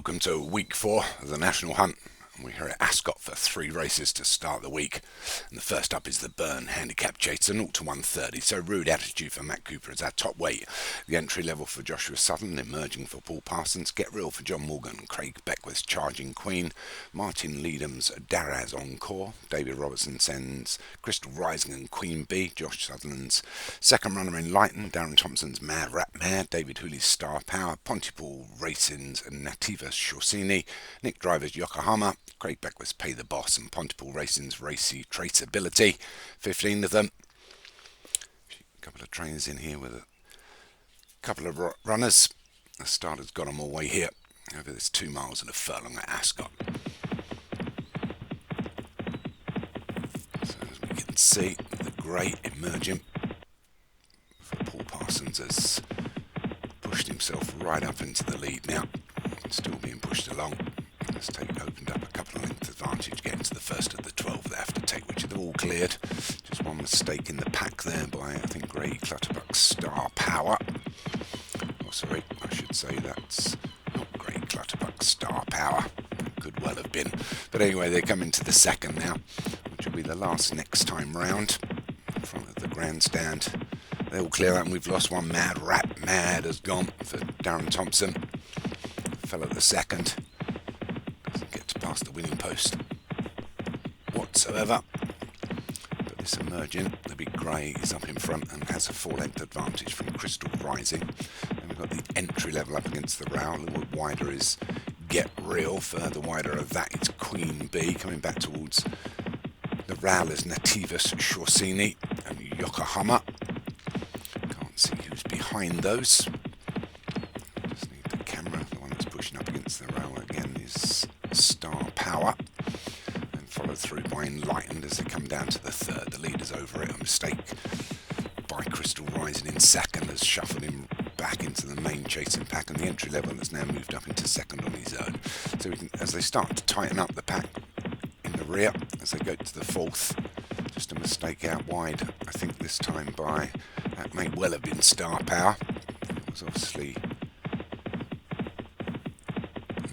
welcome to week 4 of the National Hunt. We're here at Ascot for 3 races to start the week. And the first up is the Byrne Handicap Chase, a 0 to 130. So rude attitude for Matt Cooper as our top weight. The entry level for Joshua Sutherland, emerging for Paul Parsons. Get Real for John Morgan. Craig Beckwith's Charging Queen. Martin Leadham's Daraz Encore. David Robertson sends Crystal Rising and Queen Bee. Josh Sutherland's Second Runner Enlightened. Darren Thompson's Mad Rat Mare. David Hooley's Star Power. Pontypool Racing's Nativa Shorsini. Nick Driver's Yokohama. Craig Beckwith's Pay the Boss and Pontypool Racing's Racy Traceability. 15 of them. A couple of trainers in here with a couple of runners. The starter's got them all way here over this 2 miles and a furlong at Ascot. So as we can see, the grey emerging for Paul Parsons has pushed himself right up into the lead now. Still being pushed along. Opened up a couple of length advantage, getting to the first of the 12 they have to take, which they've all cleared. Just one mistake in the pack there by, I think, Grey Clutterbuck's Star Power. Oh, sorry, I should say that's not Grey Clutterbuck's Star Power. It could well have been. But anyway, they come into the second now, which will be the last next time round in front of the grandstand. They all clear out, and we've lost one. Mad Rat Mad has gone for Darren Thompson. Fell at the second. Past the winning post whatsoever, but this emerging, the big grey, is up in front and has a 4-length advantage from Crystal Rising. And we've got the entry level up against the rail. A little wider is Get Real. Further wider of that is Queen Bee. Coming back towards the rail is Nativus Shorsini and Yokohama. Can't see who's behind those. Just need the camera. The one that's pushing up against the rail again is Star Power, and followed through by Enlightened as they come down to the third. The leader's over it. A mistake by Crystal Rising in second has shuffled him back into the main chasing pack, and the entry level has now moved up into second on his own. So we can, as they start to tighten up the pack in the rear, as they go to the fourth, just a mistake out wide, I think this time by, that may well have been Star Power. It was obviously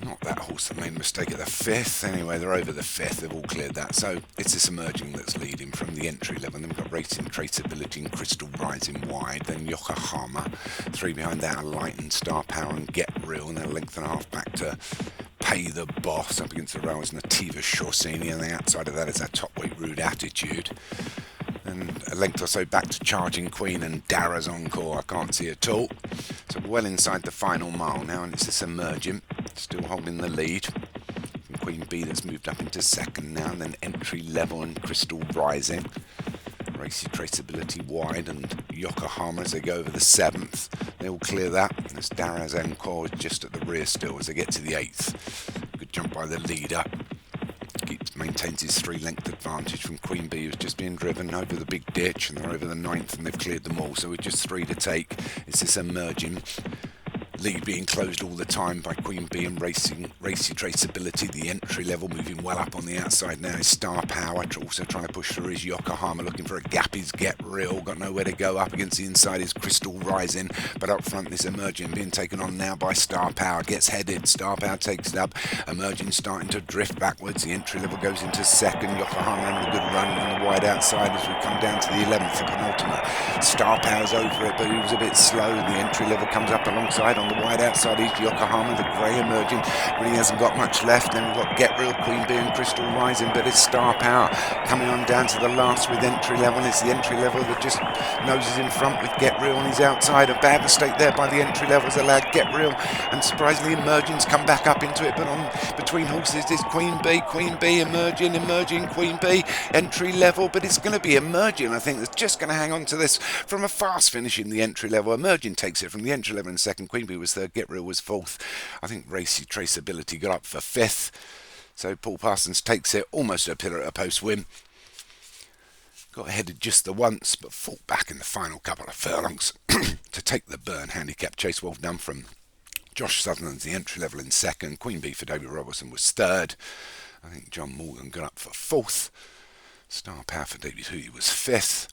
not that horse that made a mistake at the fifth. Anyway, they're over the fifth. They've all cleared that. So it's this emerging that's leading from the entry level. Then we've got Racing Traceability and Crystal Rising wide. Then Yokohama. 3 behind that are Enlightened, Star Power and Get Real. And then a length and a half back to Pay the Boss. Up against the rail is Nativa Shorsini. And the outside of that is that top weight Rude Attitude. And a length or so back to Charging Queen and Daraz Encore. I can't see at all. So we're well inside the final mile now, and it's this emerging, still holding the lead. From Queen Bee that's moved up into second now, and then entry level and Crystal Rising. Racy Traceability wide and Yokohama as they go over the 7th. They all clear that. And this Daraz Encore is just at the rear still as they get to the 8th. Good jump by the leader. Maintains his 3-length advantage from Queen Bee, who's just being driven over the big ditch, and they're over the 9th and they've cleared them all, so we're just 3 to take. It's this emerging lead being closed all the time by Queen Bee and Racy Traceability. The entry level moving well up on the outside now is Star Power, also trying to push through is Yokohama, looking for a gap is Get Real, got nowhere to go. Up against the inside is Crystal Rising, but up front this emerging being taken on now by Star Power, gets headed, Star Power takes it up, emerging starting to drift backwards. The entry level goes into second, Yokohama having a good run on the wide outside as we come down to the 11th, the penultimate. Star Power's over it, but he was a bit slow. The entry level comes up alongside on the wide outside is Yokohama, the grey emerging, really hasn't got much left. Then we've got Get Real, Queen Bee and Crystal Rising, but it's Star Power coming on down to the last with entry level, and it's the entry level that just noses in front with Get Real on his outside. A bad mistake there by the entry level has allowed Get Real, and surprisingly Emerging's come back up into it, but on between horses is Queen Bee, emerging, Queen Bee, entry level, but it's going to be Emerging, I think, that's just going to hang on to this from a fast finish in the entry level. Emerging takes it from the entry level in second, Queen Bee was third, Get Real was fourth. I think Racy Traceability got up for 5th. So Paul Parsons takes it, almost a pillar at a post win. Got headed just the once, but fought back in the final couple of furlongs to take the Byrne Handicap Chase. Well done from Josh Sutherland, the entry level in second. Queen Bee for David Robertson was third. I think John Morgan got up for 4th. Star Power for David Hooley was 5th.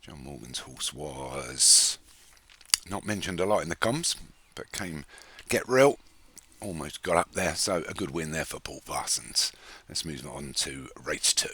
John Morgan's horse was not mentioned a lot in the comms, but came Get Real almost got up there, so a good win there for Paul Parsons. Let's move on to race 2.